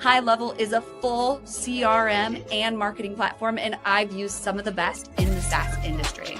High Level is a full CRM and marketing platform, and I've used some of the best in the SaaS industry.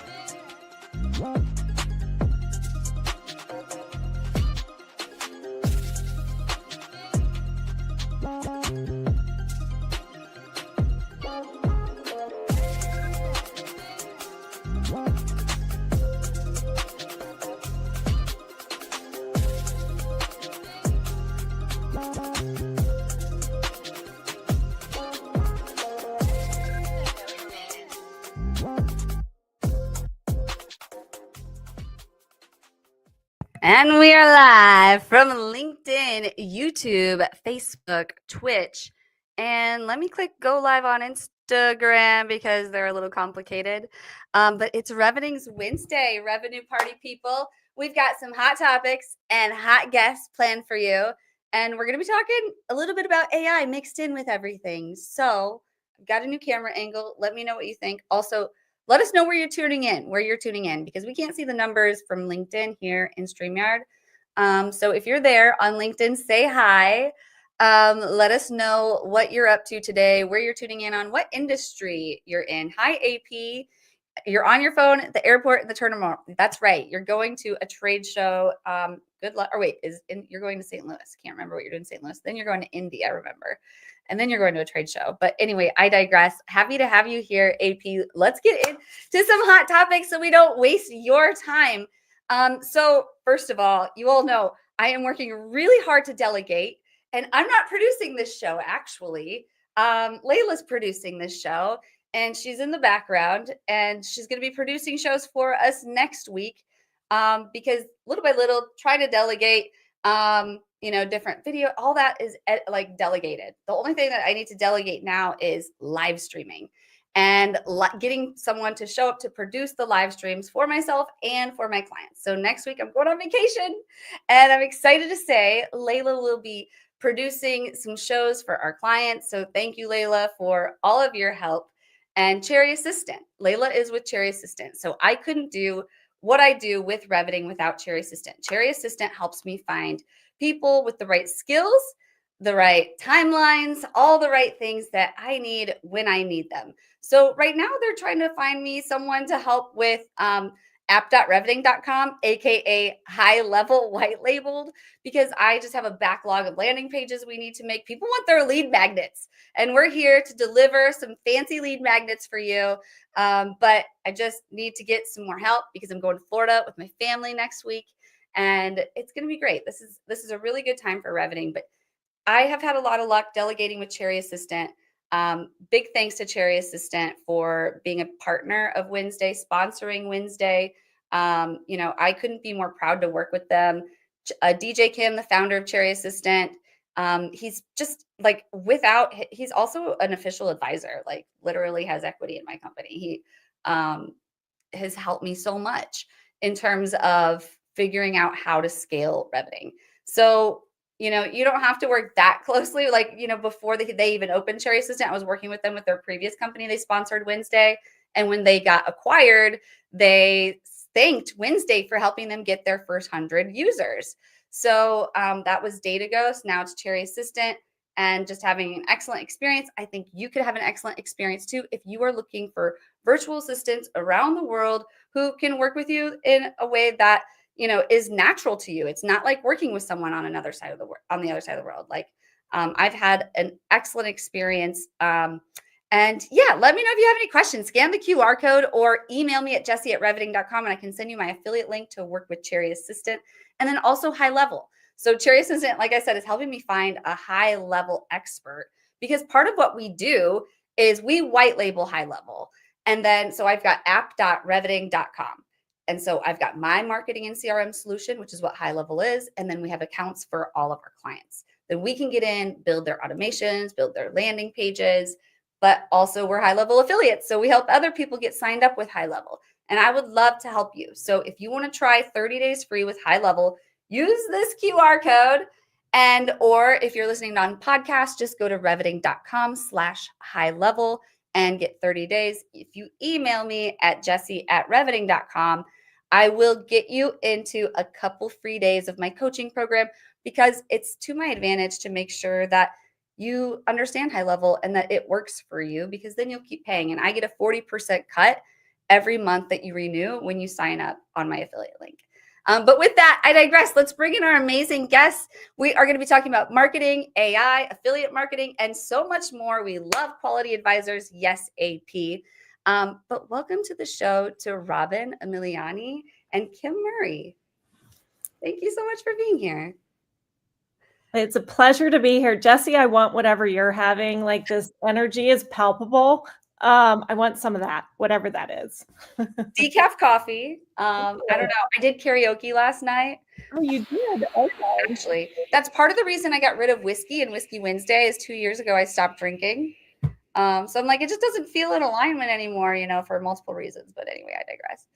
And we are live from LinkedIn, YouTube, Facebook, Twitch, and let me click go live on Instagram because they're a little complicated. But it's Revening's Wednesday, Revenue Party people. We've got some hot topics and hot guests planned for you. And we're going to be talking a little bit about AI mixed in with everything. So I've got a new camera angle. Let me know what you think. Also, let us know where you're tuning in, because we can't see the numbers from LinkedIn here in StreamYard. So if you're there on LinkedIn, say hi. Let us know what you're up to today, where you're tuning in on, what industry you're in. Hi, AP. You're on your phone at the airport in the terminal. That's right. You're going to a trade show. Good luck. Or wait, you're going to St. Louis. Can't remember what you're doing in St. Louis. Then you're going to Indy, I remember. And then you're going to a trade show. But anyway, I digress. Happy to have you here, AP. Let's get into some hot topics so we don't waste your time. So first of all, you all know I am working really hard to delegate, and I'm not producing this show, actually. Layla's producing this show, and she's in the background, and she's going to be producing shows for us next week, because little by little, trying to delegate, different video, all that is like delegated. The only thing that I need to delegate now is live streaming and getting someone to show up to produce the live streams for myself and for my clients. So next week I'm going on vacation, and I'm excited to say Layla will be producing some shows for our clients. So thank you, Layla, for all of your help. And Cherry Assistant. Layla is with Cherry Assistant. So I couldn't do what I do with Reventing without Cherry Assistant. Cherry Assistant helps me find people with the right skills, the right timelines, all the right things that I need when I need them. So right now they're trying to find me someone to help with app.reventing.com, aka high level white labeled, because I just have a backlog of landing pages we need to make. People want their lead magnets, and we're here to deliver some fancy lead magnets for you. But I just need to get some more help because I'm going to Florida with my family next week, and it's going to be great. This is a really good time for Reventing, but I have had a lot of luck delegating with Cherry Assistant. Big thanks to Cherry Assistant for being a partner of Wednesday, sponsoring Wednesday. I couldn't be more proud to work with them. DJ Kim, the founder of Cherry Assistant, he's just like he's also an official advisor, like literally has equity in my company. He has helped me so much in terms of figuring out how to scale Reventing. So you don't have to work that closely. Like, before they even opened Cherry Assistant, I was working with them with their previous company. They sponsored Wednesday. And when they got acquired, they thanked Wednesday for helping them get their first 100 users. So that was Dataghost. Now it's Cherry Assistant, and just having an excellent experience. I think you could have an excellent experience too if you are looking for virtual assistants around the world who can work with you in a way that is natural to you. It's not like working with someone on the other side of the world. Like I've had an excellent experience. And yeah, let me know if you have any questions. Scan the QR code or email me at jessie@reventing.com, and I can send you my affiliate link to work with Cherry Assistant, and then also High Level. So Cherry Assistant, like I said, is helping me find a high level expert, because part of what we do is we white label High Level. And then, so I've got app.reventing.com. And so I've got my marketing and CRM solution, which is what High Level is. And then we have accounts for all of our clients. Then we can get in, build their automations, build their landing pages, but also we're High Level affiliates. So we help other people get signed up with High Level. And I would love to help you. So if you want to try 30 days free with High Level, use this QR code And or if you're listening on podcast, just go to reviting.com/high level and get 30 days. If you email me at jesse@reviting.com, I will get you into a couple free days of my coaching program because it's to my advantage to make sure that you understand high level and that it works for you, because then you'll keep paying. And I get a 40% cut every month that you renew when you sign up on my affiliate link. But with that, I digress. Let's bring in our amazing guests. We are going to be talking about marketing, AI, affiliate marketing, and so much more. We love quality advisors. Yes, AP. But welcome to the show to Robin Emiliani and Kim Murray. Thank you so much for being here. It's a pleasure to be here. Jesse, I want whatever you're having. Like, this energy is palpable. I want some of that, whatever that is. Decaf coffee. I don't know. I did karaoke last night. Oh, you did? Okay. Actually, that's part of the reason I got rid of whiskey and Whiskey Wednesday is 2 years ago I stopped drinking. So I'm like, it just doesn't feel in alignment anymore, for multiple reasons. But anyway, I digress.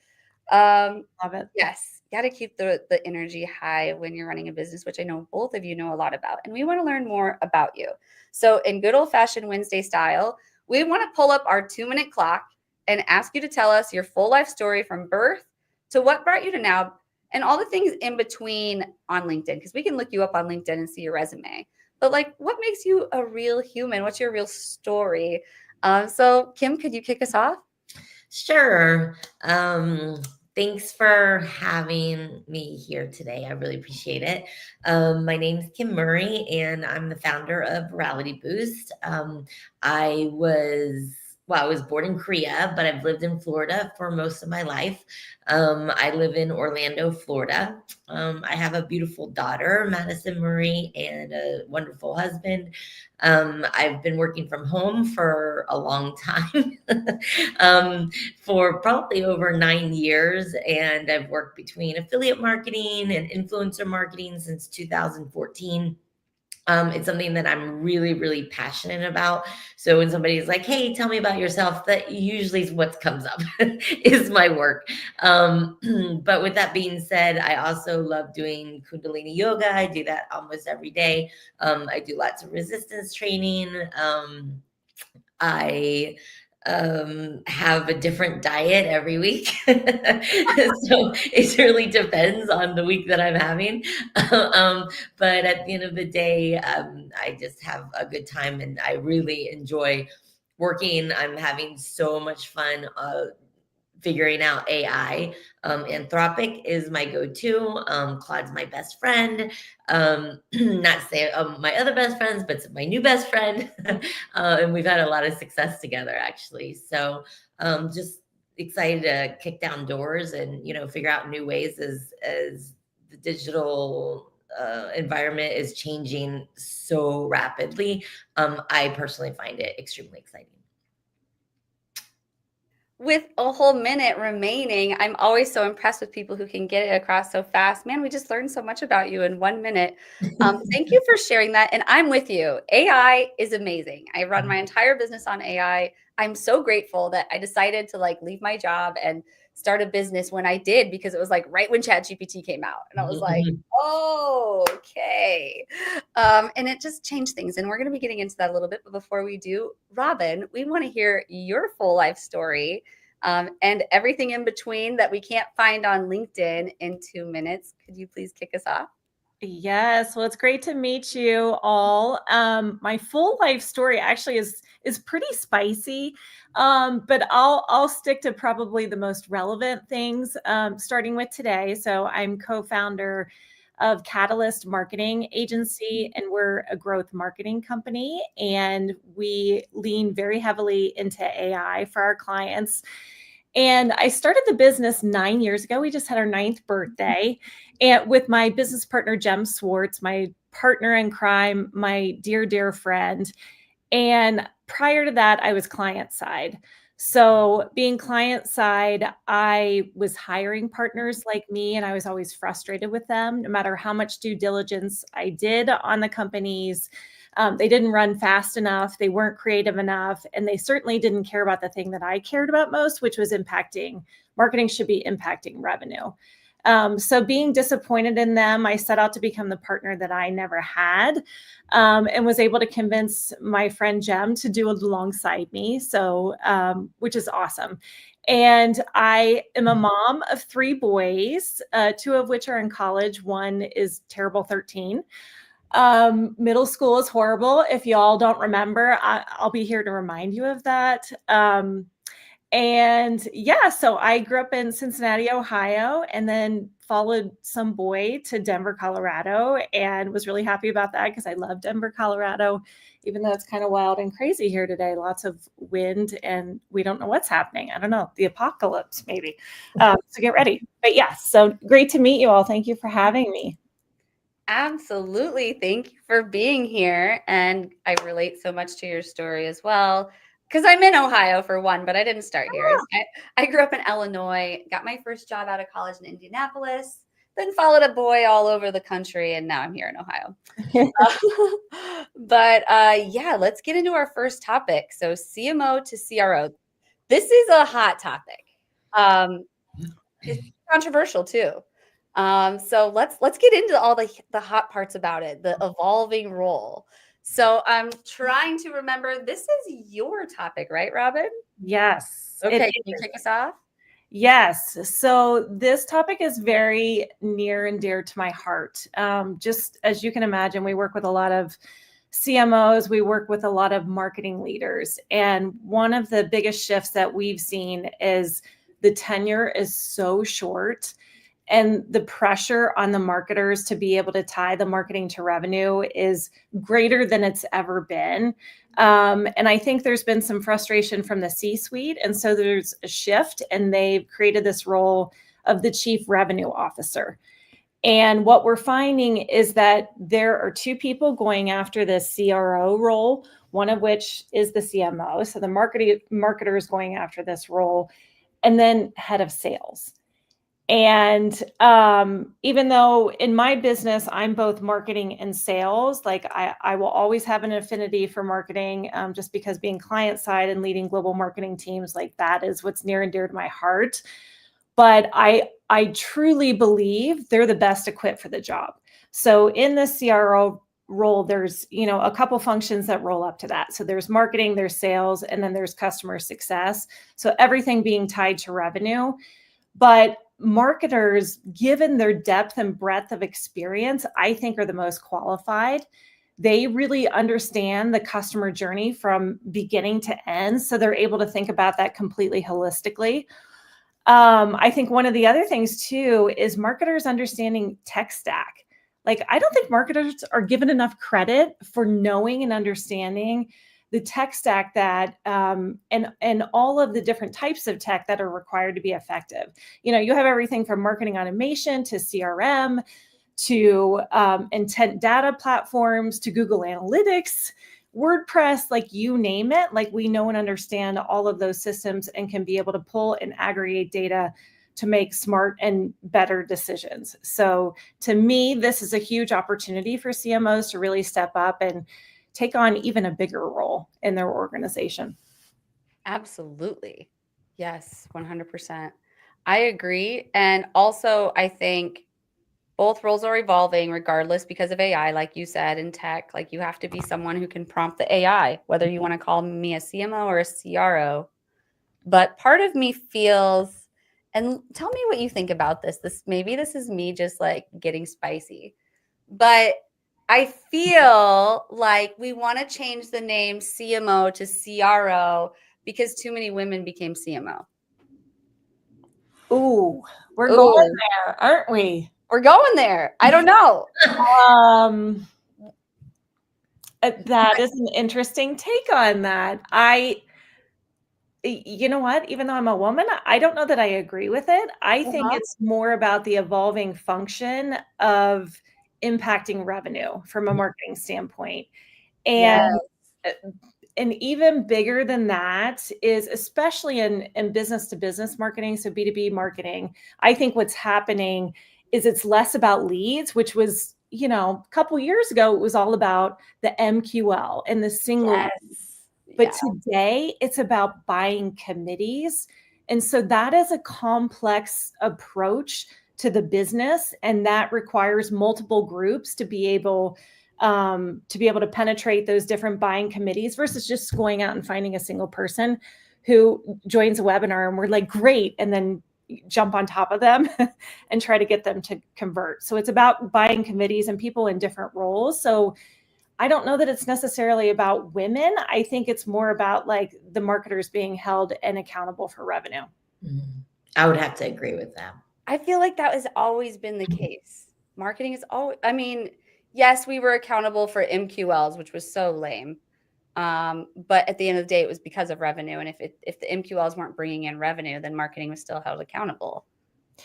Love it. Yes, got to keep the energy high when you're running a business, which I know both of you know a lot about. And we want to learn more about you. So in good old-fashioned Wednesday style, we want to pull up our 2-minute clock and ask you to tell us your full life story from birth to what brought you to now and all the things in between on LinkedIn, because we can look you up on LinkedIn and see your resume. But like, what makes you a real human? What's your real story? So Kim, could you kick us off? Sure. Thanks for having me here today. I really appreciate it. My name is Kim Murray, and I'm the founder of Virality Boost. I was born in Korea, but I've lived in Florida for most of my life. I live in Orlando, Florida. I have a beautiful daughter, Madison Murray, and a wonderful husband. I've been working from home for a long time, for probably over 9 years. And I've worked between affiliate marketing and influencer marketing since 2014. It's something that I'm really, really passionate about. So when somebody's like, hey, tell me about yourself, that usually is what comes up is my work. But with that being said, I also love doing Kundalini yoga. I do that almost every day. I do lots of resistance training. I have a different diet every week. So it really depends on the week that I'm having. But at the end of the day, I just have a good time and I really enjoy working. I'm having so much fun figuring out AI. Anthropic is my go-to. Claude's my best friend. Not say my other best friends, but my new best friend. And we've had a lot of success together, actually. So just excited to kick down doors and, figure out new ways as the digital environment is changing so rapidly. I personally find it extremely exciting. With a whole minute remaining, I'm always so impressed with people who can get it across so fast. Man, we just learned so much about you in 1 minute. Thank you for sharing that. And I'm with you. AI is amazing. I run my entire business on AI. I'm so grateful that I decided to leave my job and start a business when I did, because it was right when ChatGPT came out. And I was like, oh, okay. And it just changed things. And we're going to be getting into that a little bit. But before we do, Robin, we want to hear your full life story and everything in between that we can't find on LinkedIn in 2 minutes. Could you please kick us off? Yes. Well, it's great to meet you all. My full life story actually is pretty spicy. But I'll stick to probably the most relevant things, starting with today. So I'm co-founder of Catalyst Marketing Agency, and we're a growth marketing company, and we lean very heavily into AI for our clients. And I started the business 9 years ago. We just had our 9th birthday, and with my business partner, Jem Swartz, my partner in crime, my dear, dear friend. And prior to that, I was client side. So being client side, I was hiring partners like me, and I was always frustrated with them. No matter how much due diligence I did on the companies, they didn't run fast enough. They weren't creative enough. And they certainly didn't care about the thing that I cared about most, which was marketing should be impacting revenue. So being disappointed in them, I set out to become the partner that I never had, and was able to convince my friend Jem to do it alongside me. So, which is awesome. And I am a mom of 3 boys, 2 of which are in college. One is terrible 13. Middle school is horrible. If y'all don't remember, I'll be here to remind you of that. And yeah, so I grew up in Cincinnati, Ohio, and then followed some boy to Denver, Colorado, and was really happy about that because I love Denver, Colorado, even though it's kind of wild and crazy here today. Lots of wind, and we don't know what's happening. I don't know, the apocalypse maybe. So get ready. But yeah, so great to meet you all. Thank you for having me. Absolutely. Thank you for being here. And I relate so much to your story as well. Because I'm in Ohio for one, but I didn't start here. I grew up in Illinois, got my first job out of college in Indianapolis, then followed a boy all over the country, and now I'm here in Ohio. But yeah, let's get into our first topic. So CMO to CRO. This is a hot topic. It's controversial too. So let's get into all the hot parts about it, the evolving role. So I'm trying to remember, this is your topic, right, Robin? Yes. Okay, can you kick us off? Yes. So this topic is very near and dear to my heart. Just as you can imagine, we work with a lot of CMOs, we work with a lot of marketing leaders. And one of the biggest shifts that we've seen is the tenure is so short, and the pressure on the marketers to be able to tie the marketing to revenue is greater than it's ever been. And I think there's been some frustration from the C-suite. And so there's a shift, and they've created this role of the chief revenue officer. And what we're finding is that there are 2 people going after this CRO role, one of which is the CMO. So the marketer is going after this role, and then head of sales. And even though in my business, I'm both marketing and sales, like I will always have an affinity for marketing, just because being client side and leading global marketing teams, like that is what's near and dear to my heart. But I truly believe they're the best equipped for the job. So in the CRO role, there's, a couple functions that roll up to that. So there's marketing, there's sales, and then there's customer success. So everything being tied to revenue. But marketers, given their depth and breadth of experience, I think are the most qualified. They really understand the customer journey from beginning to end. So they're able to think about that completely holistically. I think one of the other things too is marketers understanding tech stack. Like, I don't think marketers are given enough credit for knowing and understanding the tech stack that and all of the different types of tech that are required to be effective. You have everything from marketing automation to CRM to intent data platforms to Google Analytics, WordPress, like you name it. Like, we know and understand all of those systems and can be able to pull and aggregate data to make smart and better decisions. So to me, this is a huge opportunity for CMOs to really step up and take on even a bigger role in their organization. Absolutely. Yes, 100%. I agree. And also, I think both roles are evolving regardless because of AI, like you said, in tech. Like, you have to be someone who can prompt the AI, whether you want to call me a CMO or a CRO. But part of me feels, and tell me what you think about this. Maybe this is me just like getting spicy, but I feel like we want to change the name CMO to CRO because too many women became CMO. Ooh, we're going there, aren't we? We're going there. I don't know. That is an interesting take on that. You know what? Even though I'm a woman, I don't know that I agree with it. I think it's more about the evolving function of impacting revenue from a marketing standpoint. And and even bigger than that is, especially in business to business marketing, so B2B marketing, I think what's happening is it's less about leads, which was, a couple years ago, it was all about the MQL and the single. Yes. But today it's about buying committees. And so that is a complex approach to the business, and that requires multiple groups to be able to penetrate those different buying committees versus just going out and finding a single person who joins a webinar and we're like, great, and then jump on top of them and try to get them to convert. So it's about buying committees and people in different roles. So I don't know that it's necessarily about women. I think it's more about like the marketers being held and accountable for revenue. I would have to agree with that. I feel like that has always been the case. Marketing is always, I mean, yes, we were accountable for MQLs, which was so lame. But at the end of the day, it was because of revenue. And if the MQLs weren't bringing in revenue, then marketing was still held accountable.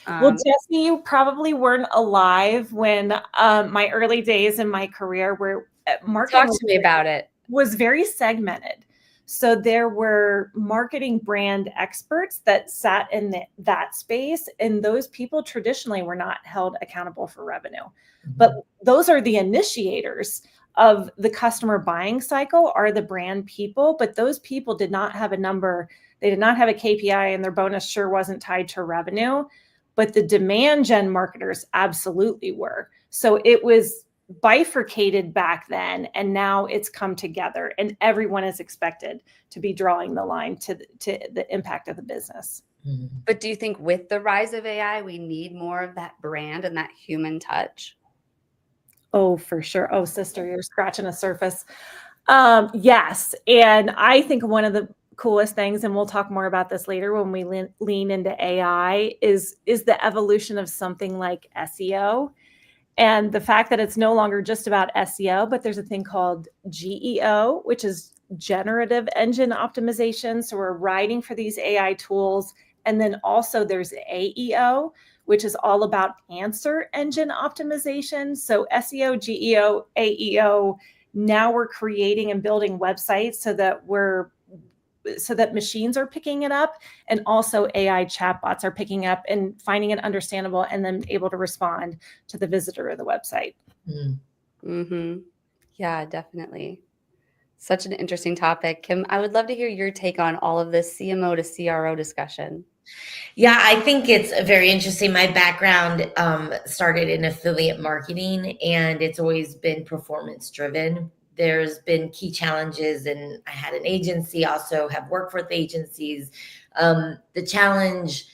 Well, Jesse, you probably weren't alive when my early days in my career where marketing talk to me about it. Was very segmented. So there were marketing brand experts that sat in that space, and those people traditionally were not held accountable for revenue. But those are the initiators of the customer buying cycle, are the brand people, but those people did not have a number. They did not have a KPI, and their bonus sure wasn't tied to revenue. But the demand gen marketers absolutely were. So it was bifurcated back then, and now it's come together, and everyone is expected to be drawing the line to the impact of the business. But do you think with the rise of AI, we need more of that brand and that human touch? Oh, for sure. Oh, sister, you're scratching a surface. Yes. And I think one of the coolest things, and we'll talk more about this later when we lean into AI, is the evolution of something like SEO. And the fact that it's no longer just about SEO, but there's a thing called GEO, which is generative engine optimization. So we're writing for these AI tools. And then also there's AEO, which is all about answer engine optimization. So SEO, GEO, AEO, now we're creating and building websites so that machines are picking it up, and also AI chatbots are picking up and finding it understandable and then able to respond to the visitor of the website. Yeah, definitely. Such an interesting topic. Kim, I would love to hear your take on all of this CMO to CRO discussion. Yeah, I think it's very interesting. My background started in affiliate marketing, and it's always been performance driven. There's been key challenges, and I had an agency, also have worked with agencies. The challenge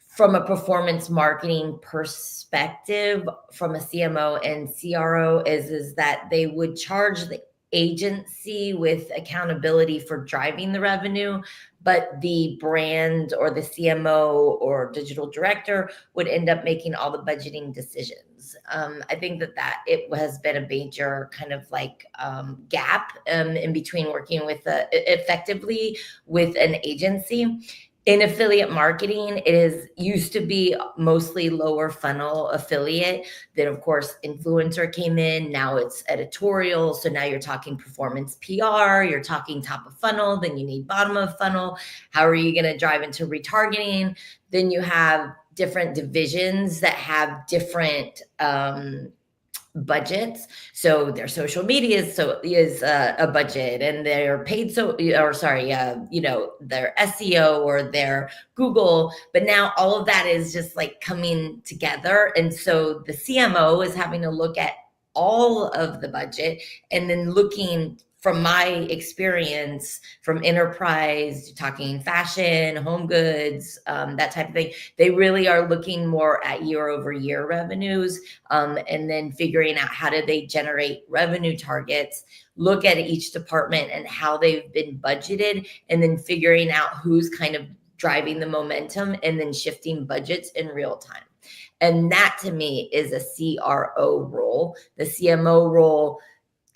from a performance marketing perspective from a CMO and CRO is that they would charge the agency with accountability for driving the revenue, but the brand or the CMO or digital director would end up making all the budgeting decisions. I think that it has been a major kind of like gap in between working with effectively with an agency. In affiliate marketing, used to be mostly lower funnel affiliate. Then, of course, influencer came in. Now it's editorial. So now you're talking performance PR. You're talking top of funnel. Then you need bottom of funnel. How are you going to drive into retargeting? Then you have different divisions that have different budgets. So their social media is a budget, and their paid their SEO or their Google. But now all of that is just like coming together, and so the CMO is having to look at all of the budget, and then looking, from my experience, from enterprise, talking fashion, home goods, that type of thing, they really are looking more at year-over-year revenues, and then figuring out how do they generate revenue targets, look at each department and how they've been budgeted, and then figuring out who's kind of driving the momentum, and then shifting budgets in real time. And that, to me, is a CRO role. The CMO role,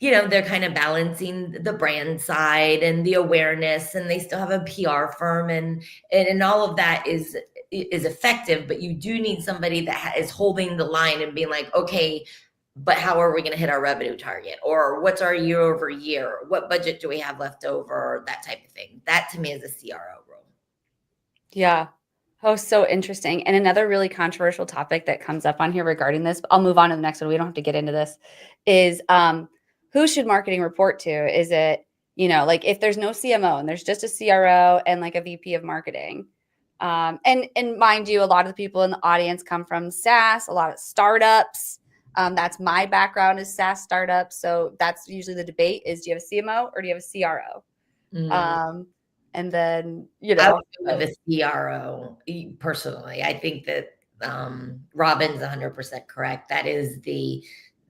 they're kind of balancing the brand side and the awareness, and they still have a PR firm, and all of that is effective. But you do need somebody that is holding the line and being like, okay, but how are we going to hit our revenue target? Or what's our year over year? What budget do we have left over? Or that type of thing. That, to me, is a CRO role. Yeah. Oh, so interesting. And another really controversial topic that comes up on here regarding this, I'll move on to the next one, we don't have to get into this, is who should marketing report to? Is it, like if there's no CMO and there's just a CRO and like a VP of marketing, And mind you, a lot of the people in the audience come from SaaS, a lot of startups. That's my background is SaaS startups. So that's usually the debate is, do you have a CMO or do you have a CRO? And then, I would go with a CRO personally. I think that Robin's 100% correct. That is the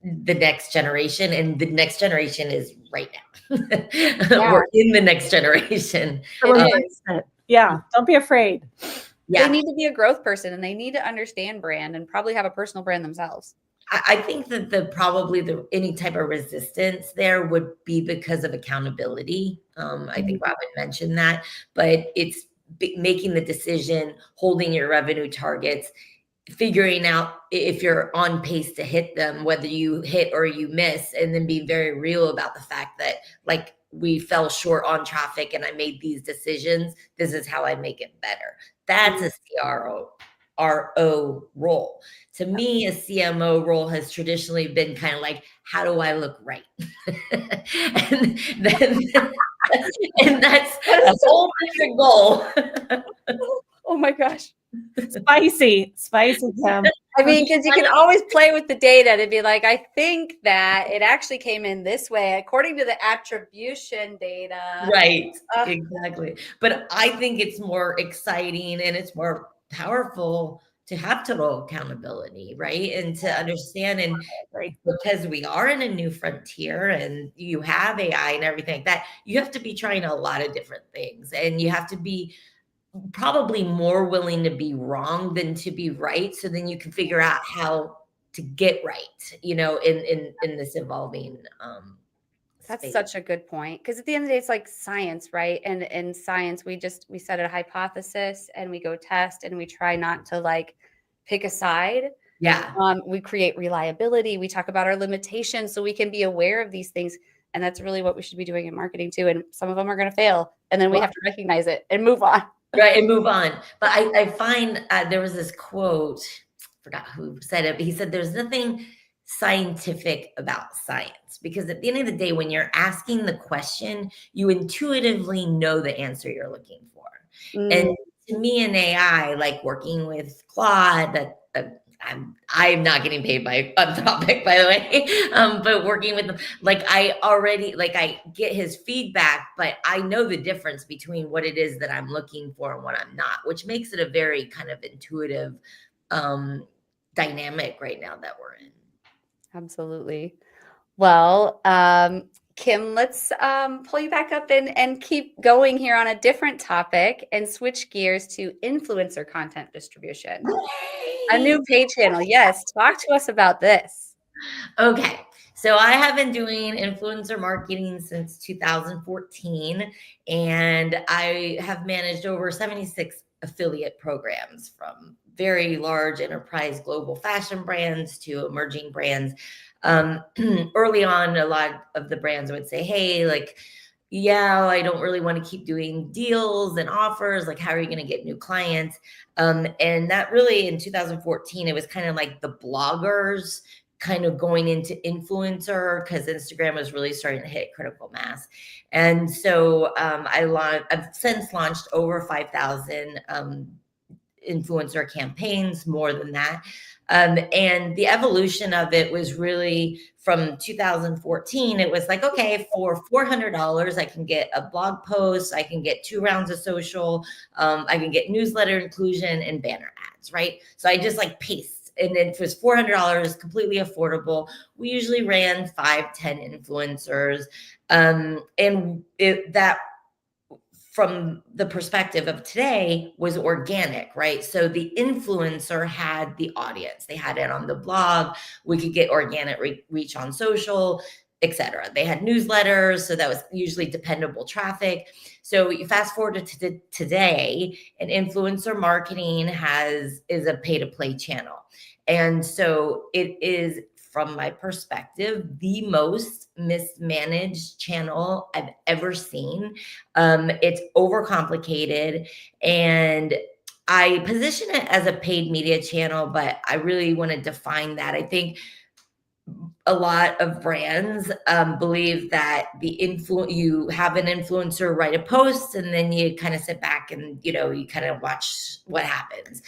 next generation, and the next generation is right now. We're in the next generation. It is. Yeah, don't be afraid. They need to be a growth person, and they need to understand brand and probably have a personal brand themselves. I think that probably any type of resistance there would be because of accountability. I think Robin mentioned that, but it's making the decision, holding your revenue targets, figuring out if you're on pace to hit them, whether you hit or you miss, and then being very real about the fact that, like, we fell short on traffic and I made these decisions. This is how I make it better. That's a RO role. To me, a CMO role has traditionally been kind of like, how do I look right? and that's a whole different goal. Oh my gosh. Spicy, Kim. I mean, because you can always play with the data to be like, I think that it actually came in this way according to the attribution data. Right, exactly. But I think it's more exciting and it's more powerful to have total accountability, right? And to understand, and because we are in a new frontier and you have AI and everything like that, you have to be trying a lot of different things, and you have to be probably more willing to be wrong than to be right. So then you can figure out how to get right, in this evolving That's space. such a good point. Because at the end of the day, it's like science, right? And in science, we set a hypothesis and we go test and we try not to like pick a side. Yeah. We create reliability. We talk about our limitations so we can be aware of these things. And that's really what we should be doing in marketing too. And some of them are going to fail. And then we have to recognize it and move on. Right, and move on. But I find there was this quote, forgot who said it, but he said, there's nothing scientific about science, because at the end of the day, when you're asking the question, you intuitively know the answer you're looking for. And to me in AI, like working with Claude, that I'm not getting paid by Anthropic, by the way, but working with them, like I get his feedback, but I know the difference between what it is that I'm looking for and what I'm not, which makes it a very kind of intuitive dynamic right now that we're in. Absolutely. Well, Kim, let's pull you back up and keep going here on a different topic and switch gears to influencer content distribution. A new paid channel. Yes. Talk to us about this. Okay. So I have been doing influencer marketing since 2014, and I have managed over 76 affiliate programs, from very large enterprise global fashion brands to emerging brands. Early on, a lot of the brands would say, hey, like, yeah, I don't really want to keep doing deals and offers. Like, how are you going to get new clients? And that really, in 2014, it was kind of like the bloggers kind of going into influencer, because Instagram was really starting to hit critical mass. And so I've since launched over 5,000 influencer campaigns, more than that. And the evolution of it was really from 2014. It was like, okay, for $400, I can get a blog post, I can get 2 rounds of social, I can get newsletter inclusion and banner ads, right? So I just like paced. And then it was $400, completely affordable. We usually ran 5-10 influencers. And that, from the perspective of today, was organic, right? So the influencer had the audience, they had it on the blog, we could get organic reach on social, etc. They had newsletters, so that was usually dependable traffic. So you fast forward to today, and influencer marketing is a pay to play channel. And so it is, from my perspective, the most mismanaged channel I've ever seen. It's overcomplicated, and I position it as a paid media channel, but I really want to define that. I think a lot of brands believe that you have an influencer write a post and then you kind of sit back and, you kind of watch what happens.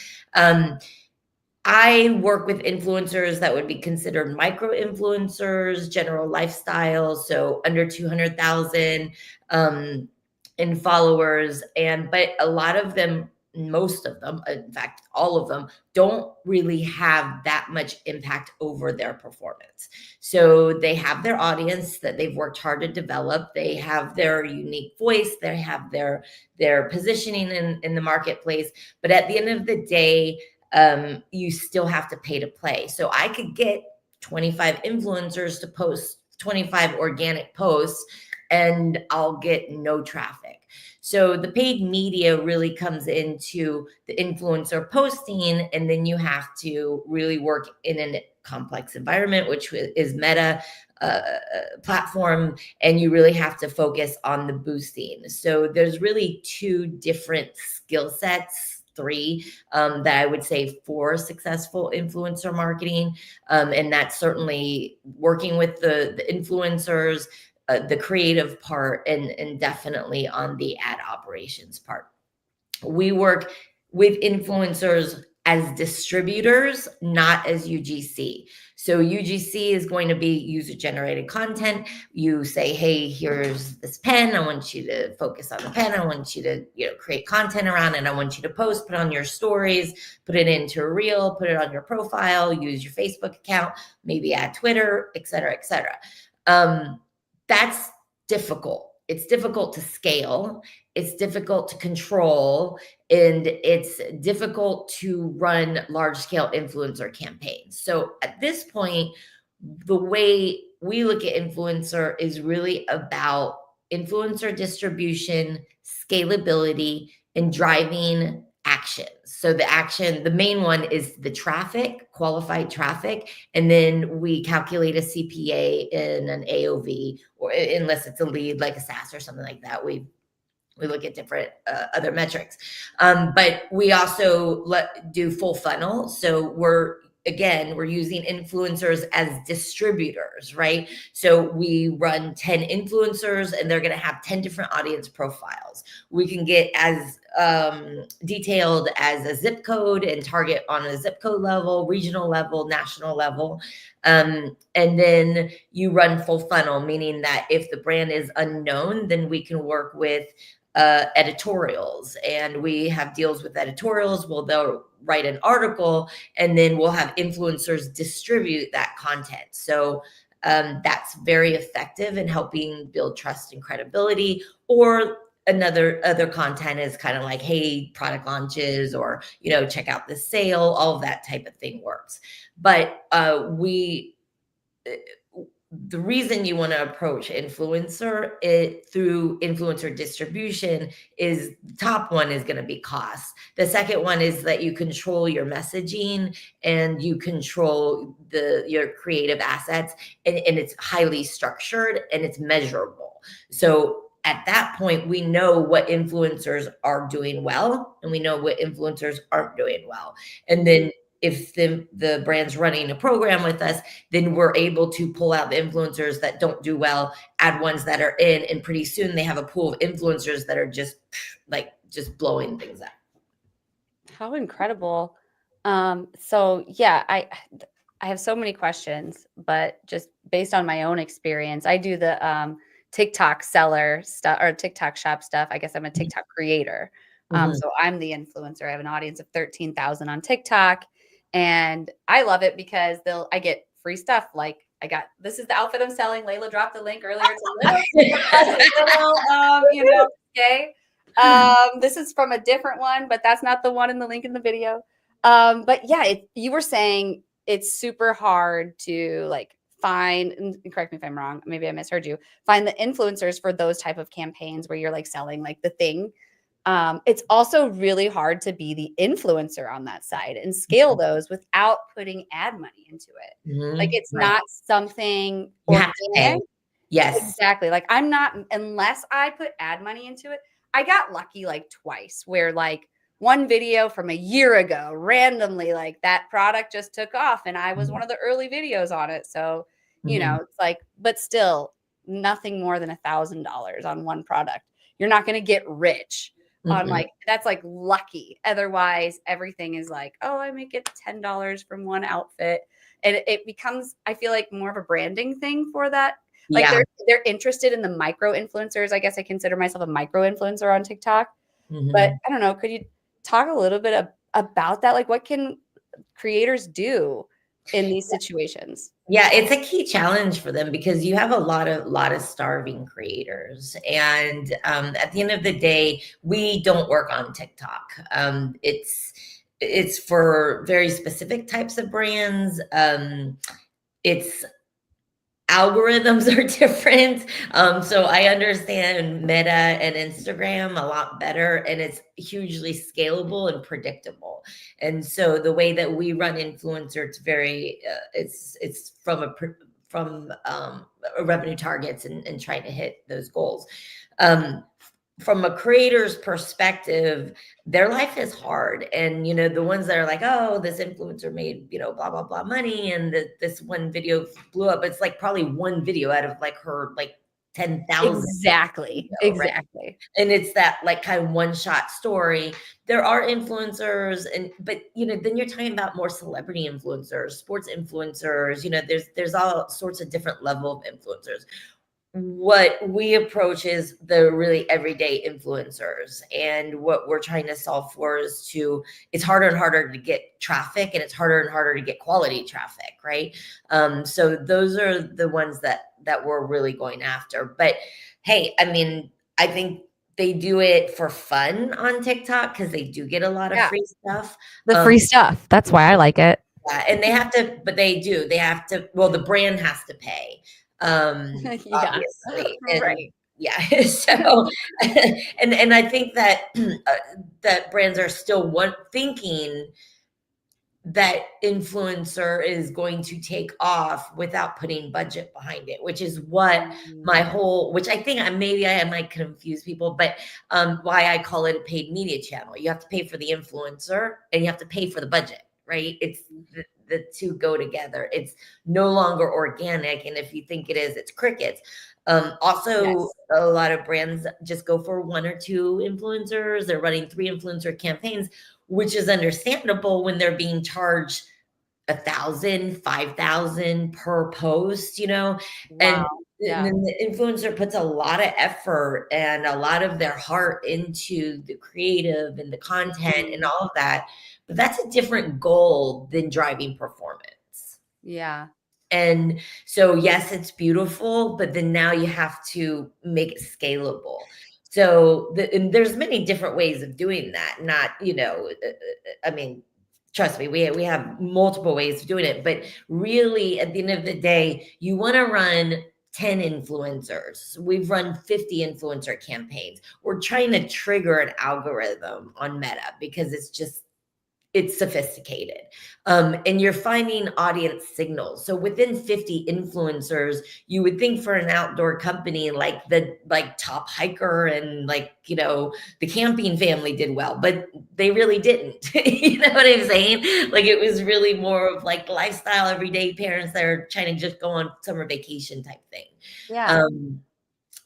I work with influencers that would be considered micro influencers, general lifestyle, so under 200,000 in followers. But a lot of them, most of them, in fact, all of them, don't really have that much impact over their performance. So they have their audience that they've worked hard to develop. They have their unique voice. They have their positioning in the marketplace. But at the end of the day, you still have to pay to play. So I could get 25 influencers to post 25 organic posts and I'll get no traffic. So the paid media really comes into the influencer posting, and then you have to really work in a complex environment, which is Meta platform, and you really have to focus on the boosting. So there's really two different skill sets, three, that I would say for successful influencer marketing. And that's certainly working with the influencers, the creative part, and definitely on the ad operations part. We work with influencers as distributors, not as UGC. So UGC is going to be user-generated content. You say, hey, here's this pen. I want you to focus on the pen. I want you to, create content around it. I want you to post, put on your stories, put it into a reel, put it on your profile, use your Facebook account, maybe add Twitter, et cetera, et cetera. That's difficult. It's difficult to scale. It's difficult to control, and it's difficult to run large-scale influencer campaigns. So at this point, the way we look at influencer is really about influencer distribution, scalability, and driving action. So the main one is the traffic, qualified traffic, and then we calculate a CPA in an AOV, or unless it's a lead like a SaaS or something like that. We look at different other metrics. But we also do full funnel. So we're using influencers as distributors, right? So we run 10 influencers and they're going to have 10 different audience profiles. We can get as detailed as a zip code and target on a zip code level, regional level, national level. And then you run full funnel, meaning that if the brand is unknown, then we can work with editorials, and we have deals with editorials. Well, they'll write an article and then we'll have influencers distribute that content. So that's very effective in helping build trust and credibility. Or other content is kind of like, hey, product launches, or, check out the sale, all of that type of thing works. But the reason you want to approach influencer through influencer distribution is the top one is going to be cost. The second one is that you control your messaging and you control your creative assets, and it's highly structured and it's measurable. So at that point, we know what influencers are doing well and we know what influencers aren't doing well. And then if the brand's running a program with us, then we're able to pull out the influencers that don't do well, add ones that are in, and pretty soon they have a pool of influencers that are just blowing things up. How incredible. So yeah, I have so many questions, but just based on my own experience, I do the TikTok seller stuff or TikTok shop stuff. I guess I'm a TikTok creator. So I'm the influencer. I have an audience of 13,000 on TikTok. And I love it because I get free stuff. Like this is the outfit I'm selling. Layla dropped the link earlier. Okay. This is from a different one, but that's not the one in the link in the video. But yeah, you were saying it's super hard to find, and correct me if I'm wrong, maybe I misheard you, find the influencers for those type of campaigns where you're selling the thing. It's also really hard to be the influencer on that side and scale those without putting ad money into it. It's not something organic. Yes, exactly. I'm not, unless I put ad money into it. I got lucky twice where one video from a year ago, randomly, like that product just took off and I was one of the early videos on it. So, you know, it's like, but still nothing more than $1,000 on one product. You're not going to get rich on like, that's like lucky. Otherwise, everything is like, oh, I may get $10 from one outfit. And it becomes, I feel like, more of a branding thing for that. Like they're interested in the micro influencers. I guess I consider myself a micro influencer on TikTok. But I don't know, could you talk a little bit about that? Like, what can creators do in these situations? Yeah, it's a key challenge for them because you have a lot of starving creators, and at the end of the day, we don't work on TikTok. It's for very specific types of brands. It's algorithms are different. So I understand Meta and Instagram a lot better, and it's hugely scalable and predictable. And so the way that we run influencer, it's very, it's from revenue targets and trying to hit those goals. From a creator's perspective, their life is hard. And, you know, the ones that are like, oh, this influencer made, you know, blah, blah, blah money. And this one video blew up. It's like probably one video out of like her, like 10,000. Exactly. Exactly. And it's that like kind of one shot story. There are influencers but you know, then you're talking about more celebrity influencers, sports influencers, you know, there's all sorts of different level of influencers. What we approach is the really everyday influencers, and what we're trying to solve for is it's harder and harder to get traffic, and it's harder and harder to get quality traffic, right? So those are the ones that we're really going after. But hey, I mean, I think they do it for fun on TikTok because they do get a lot of free stuff. The free stuff. That's why I like it. Yeah, and they have to, well, the brand has to pay. Obviously. And, right. Yeah. So, and I think that that brands are still thinking that influencer is going to take off without putting budget behind it, which is what which I think maybe I might confuse people, but why I call it a paid media channel. You have to pay for the influencer and you have to pay for the budget, right? It's the two go together. It's no longer organic. And if you think it is, it's crickets. Also, a lot of brands just go for one or two influencers. They're running 3 influencer campaigns, which is understandable when they're being charged $1,000, $5,000 per post, you know. Wow. And then the influencer puts a lot of effort and a lot of their heart into the creative and the content and all of that. But that's a different goal than driving performance. Yeah. And so, yes, it's beautiful, but then now you have to make it scalable. So and there's many different ways of doing that. Not, you know, I mean, trust me, we have multiple ways of doing it. But really, at the end of the day, you want to run 10 influencers. We've run 50 influencer campaigns. We're trying to trigger an algorithm on Meta because it's sophisticated. And you're finding audience signals. So within 50 influencers, you would think for an outdoor company, like the Top Hiker and you know, the camping family did well, but they really didn't. You know what I'm saying? Like it was really more of like lifestyle, everyday parents that are trying to just go on summer vacation type thing. Yeah.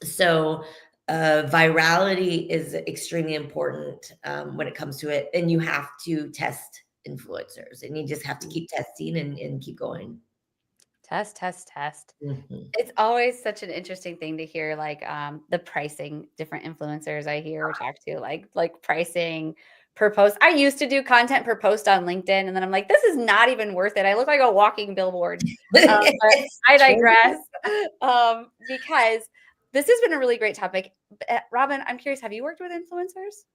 So virality is extremely important when it comes to it. And you have to test influencers, and you just have to keep testing and keep going. Test. It's always such an interesting thing to hear, like the pricing, different influencers I hear or talk to, like pricing per post. I used to do content per post on LinkedIn, and then I'm like, this is not even worth it. I look like a walking billboard. But I digress because this has been a really great topic. Robin, I'm curious, have you worked with influencers?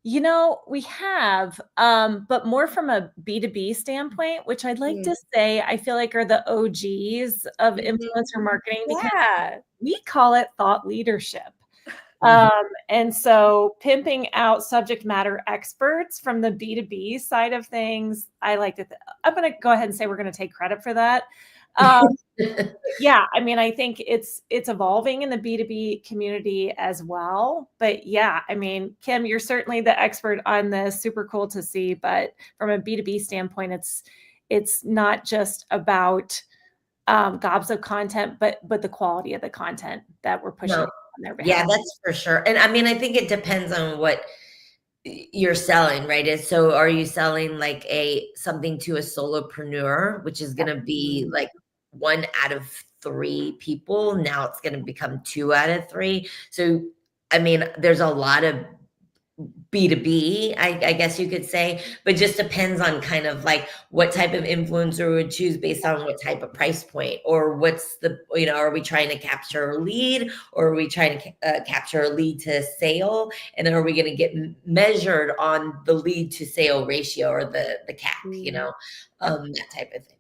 You know, we have, but more from a B2B standpoint, which I'd like to say I feel like are the OGs of influencer marketing because we call it thought leadership. And so pimping out subject matter experts from the B2B side of things, I like to, I'm going to go ahead and say we're going to take credit for that. Um, yeah, I mean, I think it's evolving in the B2B community as well. But yeah, I mean, Kim, you're certainly the expert on this. Super cool to see. But from a B2B standpoint, it's not just about gobs of content, but the quality of the content that we're pushing No. on their Yeah, behalf. that's for sure. And I mean, I think it depends on what you're selling, right? So are you selling like something to a solopreneur, which is going to be like 1 out of 3 people? Now it's going to become 2 out of 3. So, I mean, there's a lot of B2B, I guess you could say, but just depends on kind of like what type of influencer we would choose based on what type of price point, or what's the, are we trying to capture a lead, or are we trying to capture a lead to sale? And then are we going to get measured on the lead to sale ratio, or the CAC, that type of thing.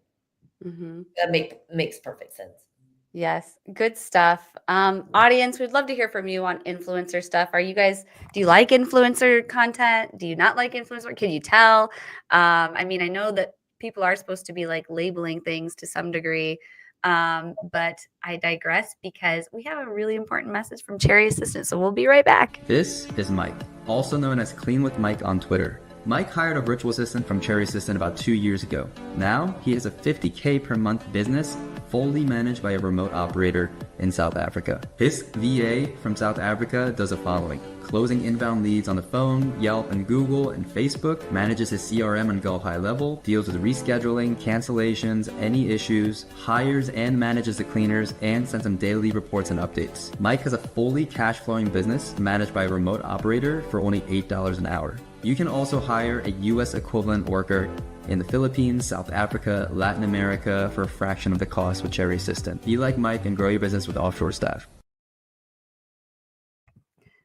Mm-hmm. That makes perfect sense. Yes, good stuff. Audience, we'd love to hear from you on influencer stuff. Do you like influencer content? Do you not like influencer? Can you tell? I mean, I know that people are supposed to be like labeling things to some degree, but I digress because we have a really important message from Cherry Assistant. So we'll be right back. This is Mike, also known as Clean with Mike on Twitter. Mike hired a virtual assistant from Cherry Assistant about 2 years ago. Now he has a $50K per month business, fully managed by a remote operator in South Africa. His VA from South Africa does the following: closing inbound leads on the phone, Yelp and Google and Facebook, manages his CRM and Go High Level, deals with rescheduling, cancellations, any issues, hires and manages the cleaners, and sends them daily reports and updates. Mike has a fully cash flowing business managed by a remote operator for only $8 an hour. You can also hire a US equivalent worker in the Philippines, South Africa, Latin America for a fraction of the cost with Cherry Assistant. Be like Mike and grow your business with offshore staff.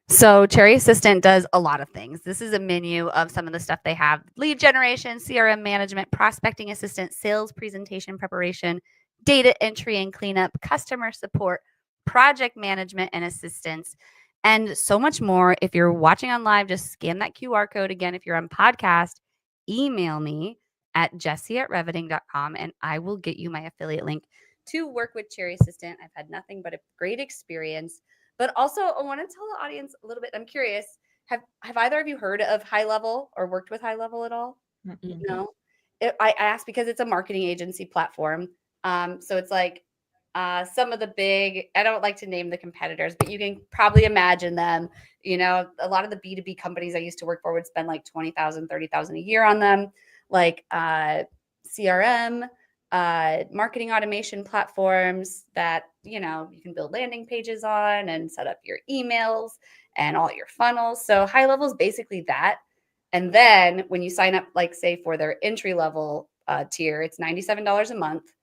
So Cherry Assistant does a lot of things. This is a menu of some of the stuff they have: lead generation, CRM management, prospecting assistant, sales presentation preparation, data entry and cleanup, customer support, project management and assistance, and so much more. If you're watching on live, just scan that QR code. Again, if you're on podcast, email me at jessie@revetting.com and I will get you my affiliate link to work with Cherry Assistant. I've had nothing but a great experience. But also, I want to tell the audience a little bit. I'm curious. Have either of you heard of High Level or worked with High Level at all? Mm-mm. No. I asked because it's a marketing agency platform. So it's like some of the big, I don't like to name the competitors, but you can probably imagine them. A lot of the B2B companies I used to work for would spend like $20,000, $30,000 a year on them, like CRM, marketing automation platforms that, you can build landing pages on and set up your emails and all your funnels. So High Level is basically that. And then when you sign up, like say for their entry level tier, it's $97 a month.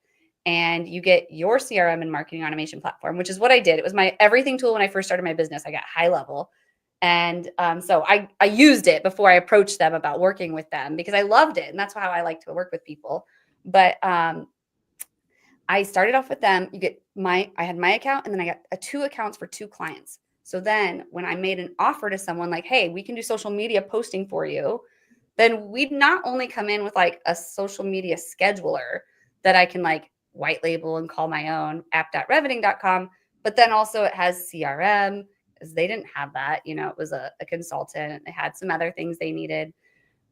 And you get your CRM and marketing automation platform, which is what I did. It was my everything tool when I first started my business. I got High Level. And so I used it before I approached them about working with them because I loved it. And that's how I like to work with people. But I started off with them. I had my account, and then I got 2 accounts for 2 clients. So then when I made an offer to someone like, hey, we can do social media posting for you, then we'd not only come in with like a social media scheduler that I can like white label and call my own, app.revetting.com, but then also it has CRM, because they didn't have that. It was a consultant. They had some other things they needed.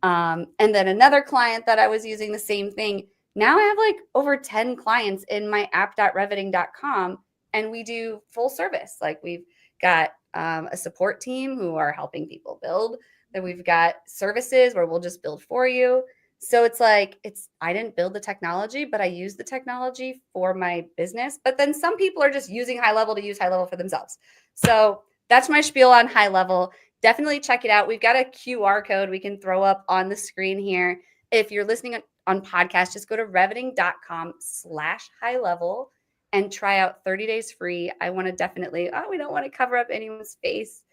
And then another client that I was using the same thing. Now I have like over 10 clients in my app.revetting.com, and we do full service. Like we've got a support team who are helping people build. Then we've got services where we'll just build for you. So it's like, I didn't build the technology, but I use the technology for my business. But then some people are just using High Level to use High Level for themselves. So that's my spiel on High Level. Definitely check it out. We've got a QR code we can throw up on the screen here. If you're listening on podcast, just go to revetting.com/high level and try out 30 days free. I want to definitely, we don't want to cover up anyone's face.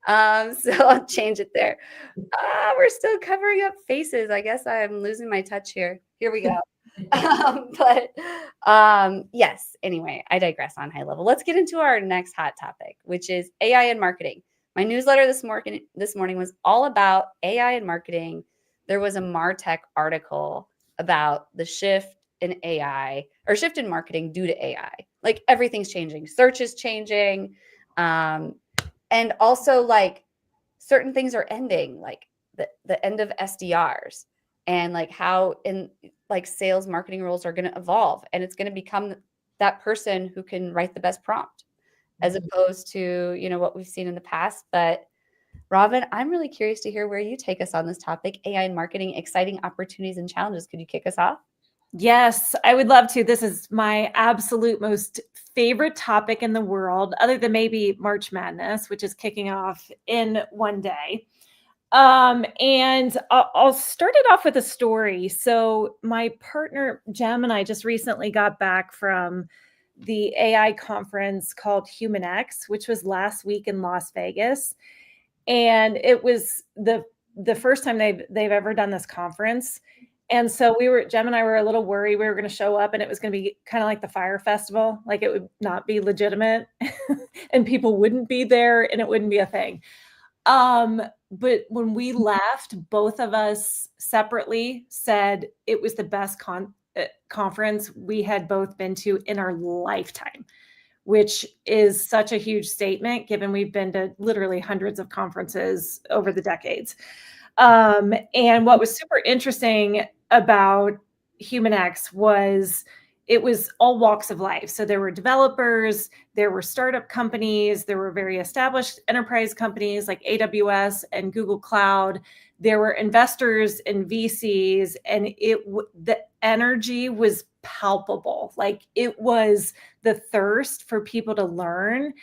So I'll change it there. We're still covering up faces. I guess I'm losing my touch here. Here we go. Yes, anyway, I digress on High Level. Let's get into our next hot topic, which is AI and marketing. My newsletter this morning was all about AI and marketing. There was a MarTech article about the shift in AI or shift in marketing due to AI. Like everything's changing. Search is changing. And also like certain things are ending, like the end of SDRs and like how in like sales marketing roles are going to evolve. And it's going to become that person who can write the best prompt as opposed to, you know, what we've seen in the past. But Robin, I'm really curious to hear where you take us on this topic, AI and marketing, exciting opportunities and challenges. Could you kick us off? Yes, I would love to. This is my absolute most favorite topic in the world, other than maybe March Madness, which is kicking off in one day. And I'll start it off with a story. So my partner, Jem, and I just recently got back from the AI conference called HumanX, which was last week in Las Vegas. And it was the first time they've ever done this conference. And so Jem and I were a little worried we were going to show up and it was going to be kind of like the Fire Festival, like it would not be legitimate and people wouldn't be there and it wouldn't be a thing. But when we left, both of us separately said it was the best conference we had both been to in our lifetime, which is such a huge statement given we've been to literally hundreds of conferences over the decades. And what was super interesting about HumanX was it was all walks of life. So there were developers, there were startup companies, there were very established enterprise companies like AWS and Google Cloud. There were investors and VCs, and the energy was palpable. Like it was the thirst for people to learn.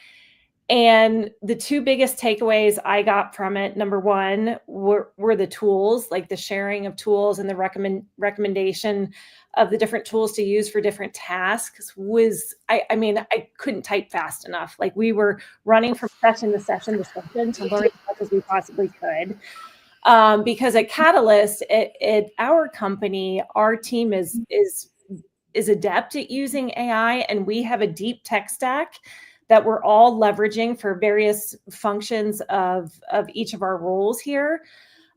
And the two biggest takeaways I got from it, number one, were the tools, like the sharing of tools and the recommendation of the different tools to use for different tasks was, I mean, I couldn't type fast enough. Like we were running from session to session to session to learn as much as we possibly could. Because at Catalyst, at our company, our team is adept at using AI, and we have a deep tech stack that we're all leveraging for various functions of each of our roles here.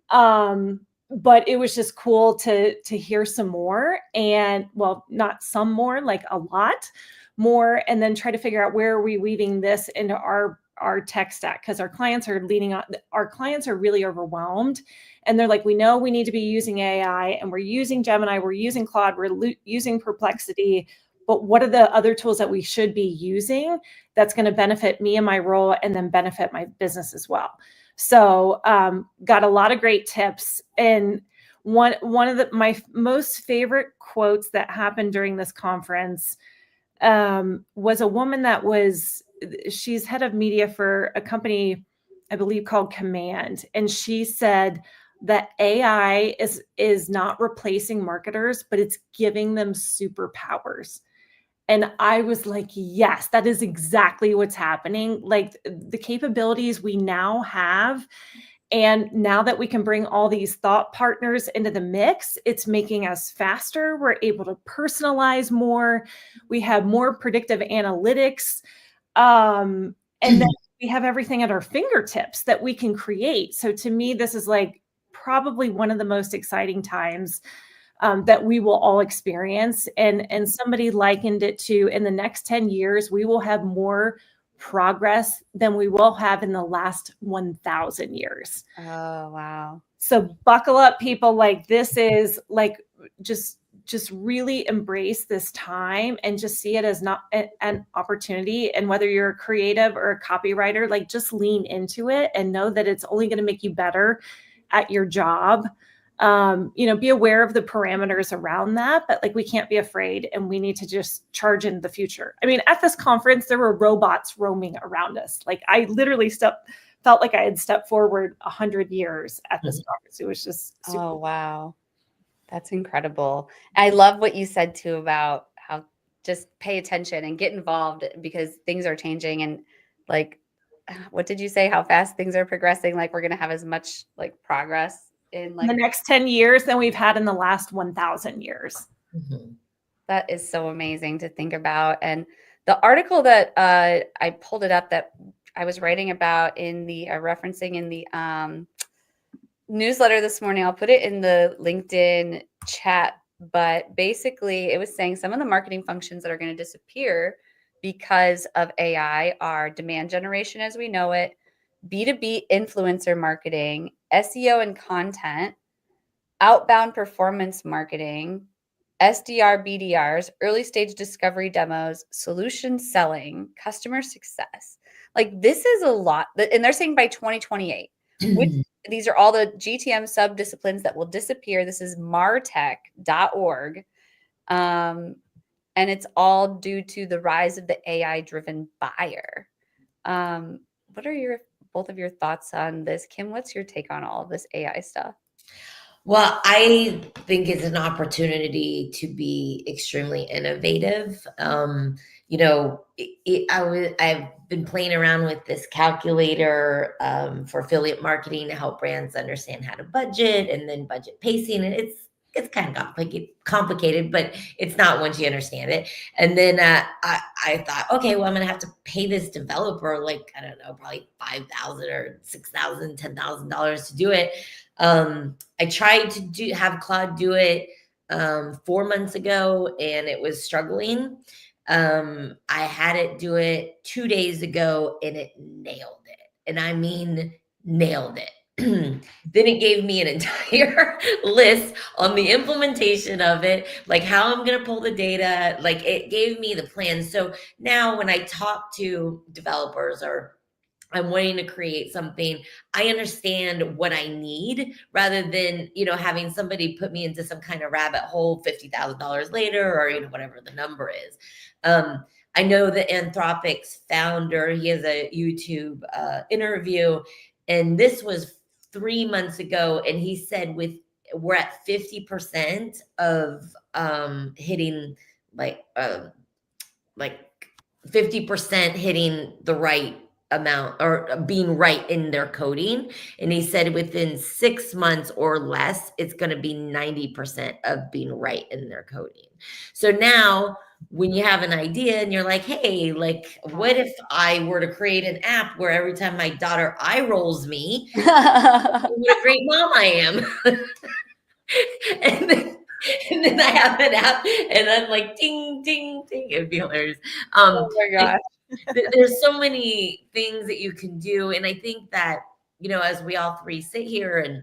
But it was just cool to hear some more, and well, not some more, like a lot more, and then try to figure out where are we weaving this into our tech stack, because our clients are really overwhelmed, and they're like, we know we need to be using AI, and we're using Gemini, we're using Claude, we're using Perplexity, but what are the other tools that we should be using that's going to benefit me and my role and then benefit my business as well? So got a lot of great tips. And one of my most favorite quotes that happened during this conference was a woman she's head of media for a company, I believe, called Command. And she said that AI is not replacing marketers, but it's giving them superpowers. And I was like, yes, that is exactly what's happening. Like the capabilities we now have, and now that we can bring all these thought partners into the mix, it's making us faster. We're able to personalize more. We have more predictive analytics. And then we have everything at our fingertips that we can create. So to me, this is like probably one of the most exciting times that we will all experience. And somebody likened it to, in the next 10 years, we will have more progress than we will have in the last 1,000 years. Oh, wow. So buckle up, people. Like this is like, just really embrace this time and just see it as not an opportunity. And whether you're a creative or a copywriter, like just lean into it and know that it's only going to make you better at your job. Be aware of the parameters around that, but like we can't be afraid, and we need to just charge into the future. I mean, at this conference, there were robots roaming around us. Like I literally felt like I had stepped forward 100 years at this conference. It was just super Oh, wow. That's incredible. I love what you said too about how just pay attention and get involved because things are changing. And like, what did you say? How fast things are progressing? Like we're going to have as much like progress in like the next 10 years than we've had in the last 1,000 years. Mm-hmm. That is so amazing to think about. And the article that I pulled it up that I was writing about in the referencing in the newsletter this morning, I'll put it in the LinkedIn chat but basically it was saying some of the marketing functions that are going to disappear because of AI are demand generation as we know it, B2B influencer marketing, SEO and content, outbound performance marketing, SDR, BDRs, early stage discovery demos, solution selling, customer success. Like this is a lot. And they're saying by 2028, which these are all the GTM sub-disciplines that will disappear. This is martech.org. And it's all due to the rise of the AI-driven buyer. What are both of your thoughts on this? Kim, what's your take on all of this AI stuff? Well, I think it's an opportunity to be extremely innovative. I've been playing around with this calculator for affiliate marketing to help brands understand how to budget and then budget pacing. And it's kind of complicated, but it's not once you understand it. And then I thought, okay, well, I'm going to have to pay this developer like, I don't know, probably $5,000 or $6,000, $10,000 to do it. I tried to have Claude do it 4 months ago and it was struggling. I had it do it 2 days ago and it nailed it. And I mean, nailed it. Then it gave me an entire list on the implementation of it, like how I'm going to pull the data. Like it gave me the plan. So now when I talk to developers or I'm wanting to create something, I understand what I need rather than, having somebody put me into some kind of rabbit hole $50,000 later or, whatever the number is. I know the Anthropic's founder, he has a YouTube interview, and this was 3 months ago. And he said we're at 50% of hitting like 50% hitting the right amount or being right in their coding. And he said within 6 months or less, it's going to be 90% of being right in their coding. So now when you have an idea and you're like, hey, like, what if I were to create an app where every time my daughter eye rolls me, what a great mom I am. And then I have an app and I'm like, ding, ding, ding. It'd be hilarious. Oh my gosh. There's so many things that you can do. And I think that, as we all three sit here and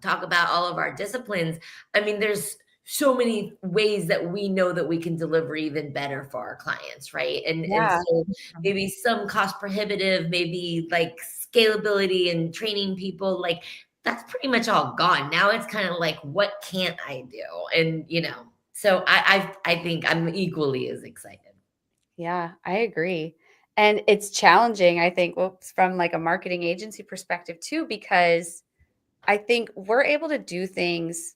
talk about all of our disciplines, I mean, there's so many ways that we know that we can deliver even better for our clients, right? And so maybe some cost prohibitive, maybe like scalability and training people, like that's pretty much all gone. Now it's kind of like, what can't I do? And, so I think I'm equally as excited. Yeah, I agree. And it's challenging, I think, from like a marketing agency perspective too, because I think we're able to do things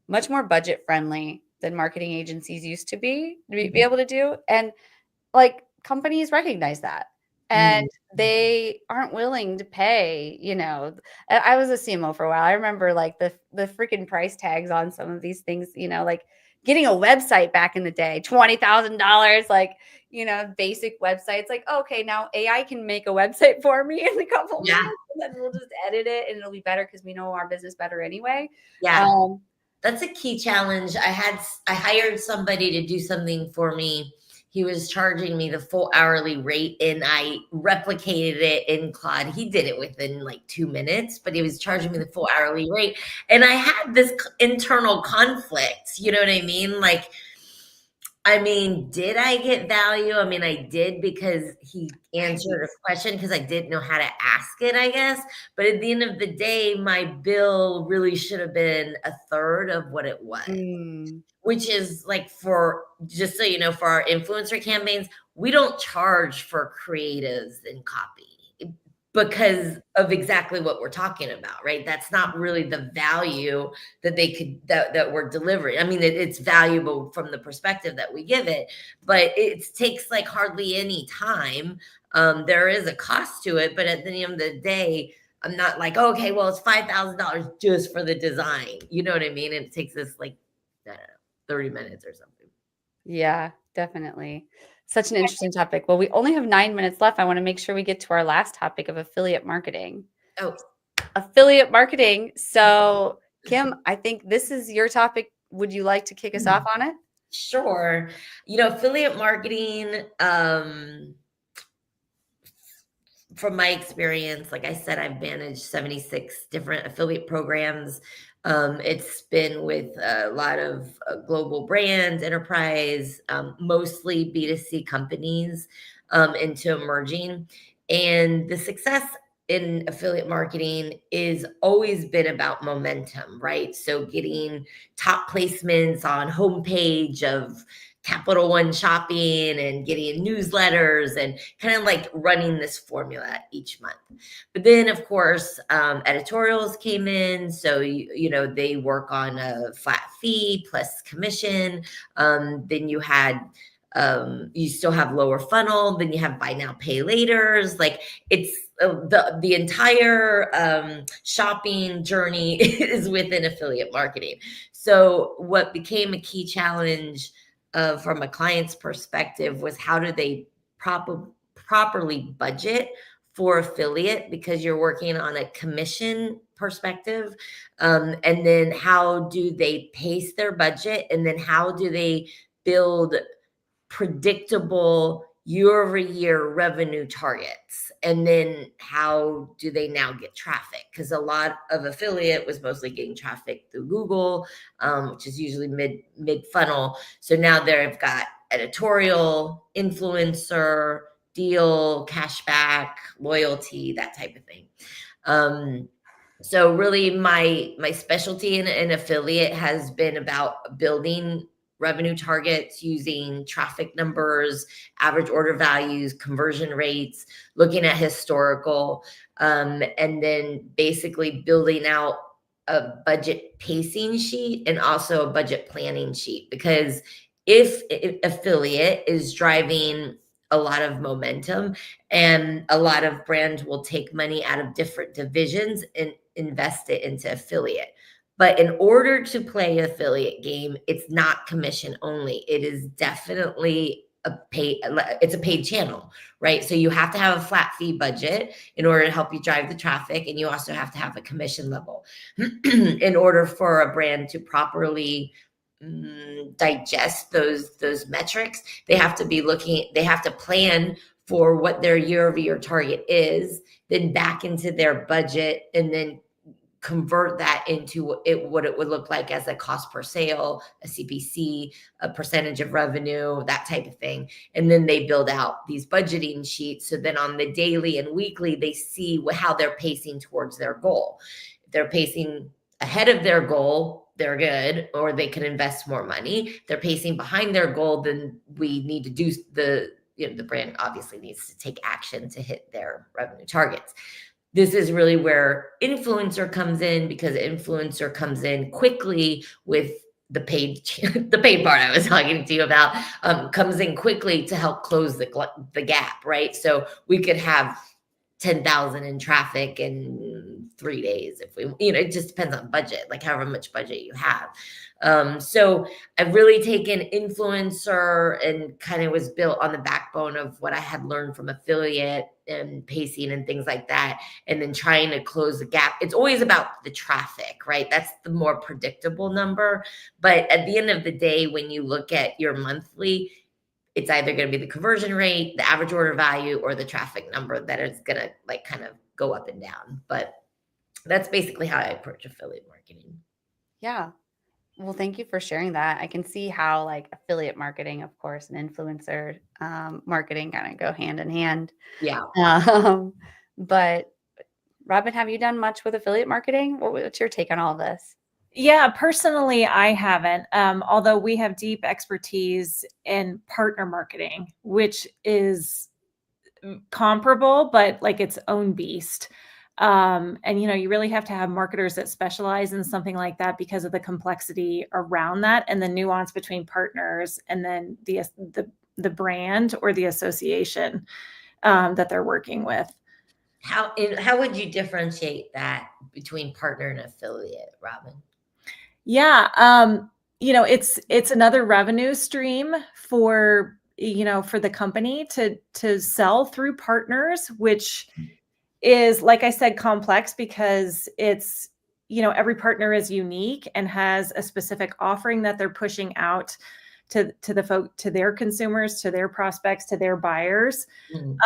much more budget friendly than marketing agencies used to be able to do. And like companies recognize that. And they aren't willing to pay, I was a CMO for a while. I remember like the freaking price tags on some of these things, like getting a website back in the day, $20,000, like, basic websites. Like, okay, now AI can make a website for me in a couple minutes, and then we'll just edit it and it'll be better because we know our business better anyway. Yeah. That's a key challenge. I hired somebody to do something for me. He was charging me the full hourly rate and I replicated it in Claude. He did it within like 2 minutes, but he was charging me the full hourly rate. And I had this internal conflict, you know what I mean? Like, did I get value? I did because he answered a question because I didn't know how to ask it, I guess. But at the end of the day, my bill really should have been a third of what it was. Which is like for, just so you know, for our influencer campaigns, we don't charge for creatives and copy because of exactly what we're talking about, right? That's not really the value that that we're delivering. It's valuable from the perspective that we give it, but it takes like hardly any time. There is a cost to it, but at the end of the day, I'm not like, okay, well, it's $5,000 just for the design. You know what I mean? And it takes us like, I don't know, 30 minutes or something. Yeah, definitely. Such an interesting topic. Well, we only have 9 minutes left. I want to make sure we get to our last topic of affiliate marketing. Oh, affiliate marketing. So, Kim, I think this is your topic would you like to kick us off on it? Sure. Affiliate marketing, from my experience, like I said, I've managed 76 different affiliate programs. It's been with a lot of global brands, enterprise, mostly B2C companies, into emerging. And the success in affiliate marketing is always been about momentum, right? So getting top placements on homepage of Capital One Shopping and getting newsletters and kind of like running this formula each month. But then, of course, editorials came in. So, they work on a flat fee plus commission. Then you had, you still have lower funnel. Then you have buy now, pay laters. Like it's the entire shopping journey is within affiliate marketing. So what became a key challenge from a client's perspective was how do they properly budget for affiliate, because you're working on a commission perspective, and then how do they pace their budget, and then how do they build predictable year-over-year revenue targets, and then how do they now get traffic, because a lot of affiliate was mostly getting traffic through Google, which is usually mid funnel. So now they've got editorial, influencer, deal, cashback, loyalty, that type of thing. So really my specialty in affiliate has been about building revenue targets using traffic numbers, average order values, conversion rates, looking at historical, and then basically building out a budget pacing sheet and also a budget planning sheet. Because if affiliate is driving a lot of momentum, and a lot of brands will take money out of different divisions and invest it into affiliate. But in order to play an affiliate game, it's not commission only. It is definitely it's a paid channel, right? So you have to have a flat fee budget in order to help you drive the traffic. And you also have to have a commission level in order for a brand to properly digest those metrics. They have to plan for what their year-over-year target is, then back into their budget, and then convert that into what it would look like as a cost per sale, a CPC, a percentage of revenue, that type of thing. And then they build out these budgeting sheets. So then on the daily and weekly, they see how they're pacing towards their goal. If they're pacing ahead of their goal, they're good, or they can invest more money. If they're pacing behind their goal, then we need to do the brand obviously needs to take action to hit their revenue targets. This is really where influencer comes in, because influencer comes in quickly with the paid part I was talking to you about, comes in quickly to help close the gap, right? So we could have 10,000 in traffic in 3 days if we, it just depends on budget, like however much budget you have. So I've really taken influencer and kind of was built on the backbone of what I had learned from affiliate and pacing and things like that. And then trying to close the gap. It's always about the traffic, right? That's the more predictable number. But at the end of the day, when you look at your monthly, it's either going to be the conversion rate, the average order value, or the traffic number that is going to like kind of go up and down. But that's basically how I approach affiliate marketing. Yeah. Well, thank you for sharing that. I can see how like affiliate marketing, of course, and influencer marketing kind of go hand in hand. Yeah. But Robin, have you done much with affiliate marketing? What's your take on all of this? Yeah, personally, I haven't, although we have deep expertise in partner marketing, which is comparable, but like its own beast. And, you really have to have marketers that specialize in something like that because of the complexity around that and the nuance between partners and then the brand or the association that they're working with. How would you differentiate that between partner and affiliate, Robin? Yeah. It's another revenue stream for the company to sell through partners, which is, like I said, complex because it's, every partner is unique and has a specific offering that they're pushing out to to their consumers, to their prospects, to their buyers.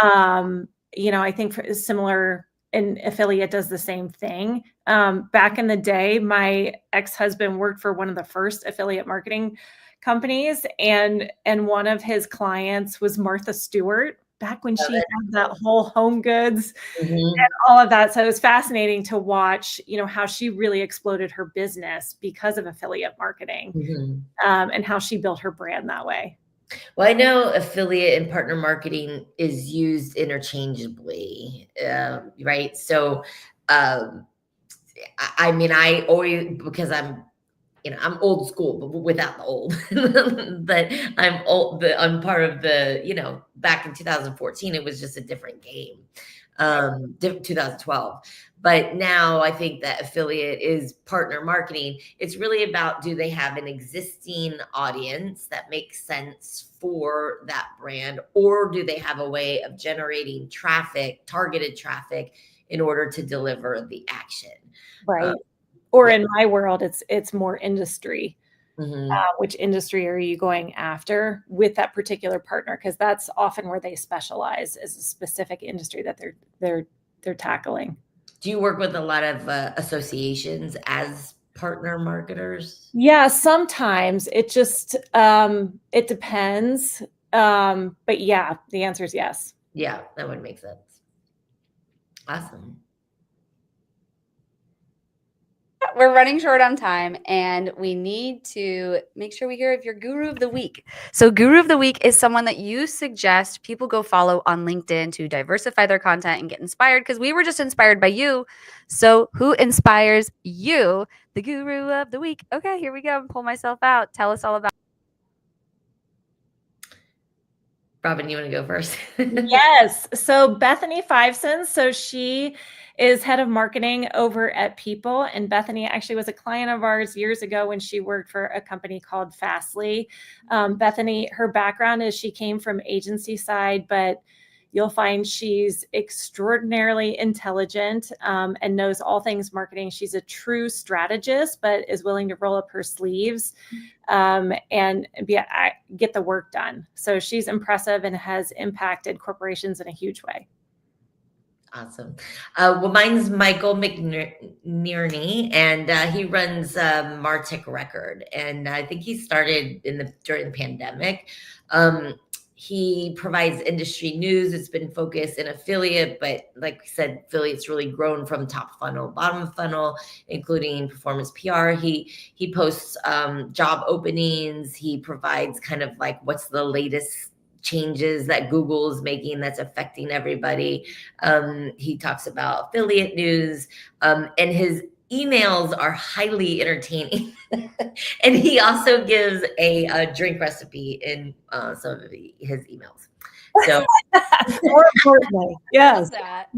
I think similar, an affiliate does the same thing. Back in the day, my ex-husband worked for one of the first affiliate marketing companies, and one of his clients was Martha Stewart, back when she had that whole Home Goods and all of that. So it was fascinating to watch, how she really exploded her business because of affiliate marketing, and how she built her brand that way. Well, I know affiliate and partner marketing is used interchangeably, right? So, I mean, I always, because I'm old school, but without the old, but I'm old, I'm part of the, back in 2014, it was just a different game, 2012. But now I think that affiliate is partner marketing. It's really about, do they have an existing audience that makes sense for that brand, or do they have a way of generating traffic, targeted traffic, in order to deliver the action? Right. Or in my world, it's more industry. Which industry are you going after with that particular partner? Because that's often where they specialize, is a specific industry that they're tackling. Do you work with a lot of associations as partner marketers? Yeah, sometimes it just it depends. But yeah, the answer is yes. Yeah, that would make sense. Awesome. We're running short on time, and we need to make sure we hear of your guru of the week. So guru of the week is someone that you suggest people go follow on LinkedIn to diversify their content and get inspired, because we were just inspired by you. So who inspires you? The guru of the week. Okay, here we go. Pull myself out. Tell us all about Robin, you want to go first? Yes. So Bethany Fiveson. So she is head of marketing over at People. And Bethany actually was a client of ours years ago when she worked for a company called Fastly. Bethany, her background is she came from agency side, but you'll find she's extraordinarily intelligent, and knows all things marketing. She's a true strategist, but is willing to roll up her sleeves and get the work done. So she's impressive and has impacted corporations in a huge way. Awesome. Well, mine's Michael McNerney, and he runs Martech Record, and I think he started during the pandemic. He provides industry news. It's been focused in affiliate, but like we said, affiliate's really grown from top funnel, bottom funnel, including performance PR. He posts job openings. He provides kind of like what's the latest changes that Google is making that's affecting everybody. He talks about affiliate news, and his emails are highly entertaining. And he also gives a drink recipe in some of his emails. So more importantly, yes. that.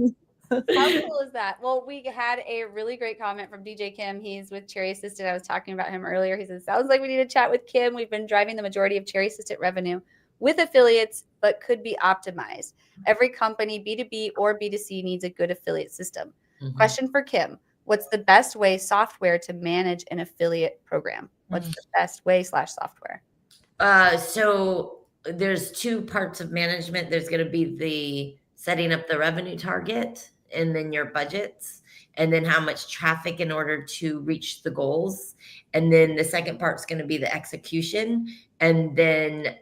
How cool is that? Well, we had a really great comment from DJ Kim. He's with Cherry Assistant. I was talking about him earlier. He says, sounds like we need to chat with Kim. We've been driving the majority of Cherry Assistant revenue with affiliates, but could be optimized. Every company, B2B or B2C, needs a good affiliate system. Question for Kim. What's the best way software to manage an affiliate program? What's the best way /software? So there's two parts of management. There's going to be the setting up the revenue target, and then your budgets, and then how much traffic in order to reach the goals. And then the second part is going to be the execution. And then,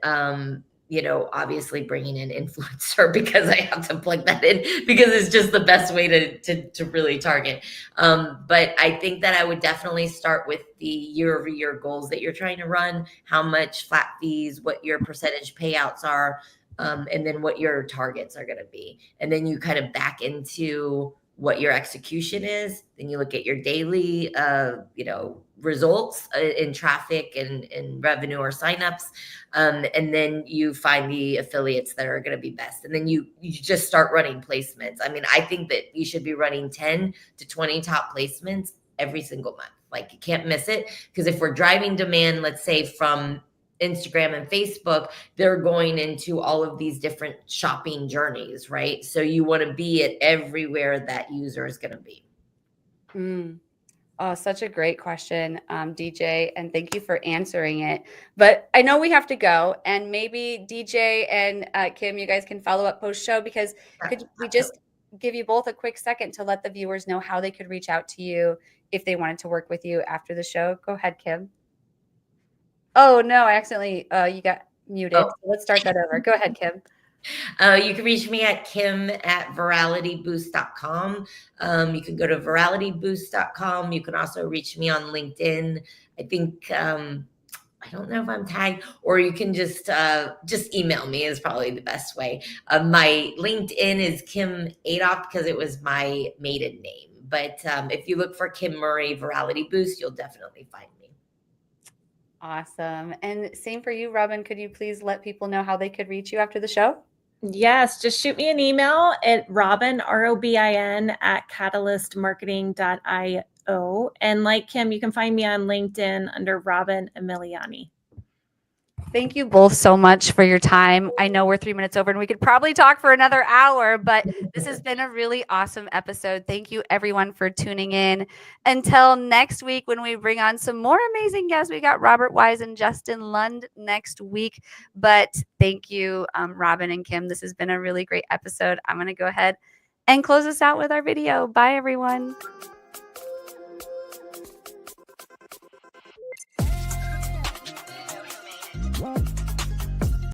obviously bringing in influencer, because I have to plug that in because it's just the best way to really target. But I think that I would definitely start with the year-over-year goals that you're trying to run, how much flat fees, what your percentage payouts are, and then what your targets are going to be. And then you kind of back into what your execution is. Then you look at your daily, results in traffic and revenue or signups. And then you find the affiliates that are going to be best. And then you just start running placements. I mean, I think that you should be running 10 to 20 top placements every single month. Like, you can't miss it, because if we're driving demand, let's say from Instagram and Facebook, they're going into all of these different shopping journeys, right? So you want to be at everywhere that user is going to be. Oh, such a great question, DJ, and thank you for answering it. But I know we have to go, and maybe DJ and Kim, you guys can follow up post show, because could we just give you both a quick second to let the viewers know how they could reach out to you if they wanted to work with you after the show? Go ahead, Kim. Oh no, I accidentally you got muted. Oh. So let's start that over. Go ahead, Kim. You can reach me at kim@viralityboost.com. You can go to viralityboost.com. You can also reach me on LinkedIn. I think I don't know if I'm tagged, or you can just email me is probably the best way. My LinkedIn is Kim Adolph because it was my maiden name. But if you look for Kim Murray Virality Boost, you'll definitely find me. Awesome. And same for you, Robin. Could you please let people know how they could reach you after the show? Yes, just shoot me an email at Robin, ROBIN, @catalystmarketing.io. And like Kim, you can find me on LinkedIn under Robin Emiliani. Thank you both so much for your time. I know we're 3 minutes over and we could probably talk for another hour, but this has been a really awesome episode. Thank you everyone for tuning in. Until next week, when we bring on some more amazing guests, we got Robert Wise and Justin Lund next week. But thank you, Robin and Kim. This has been a really great episode. I'm going to go ahead and close us out with our video. Bye, everyone.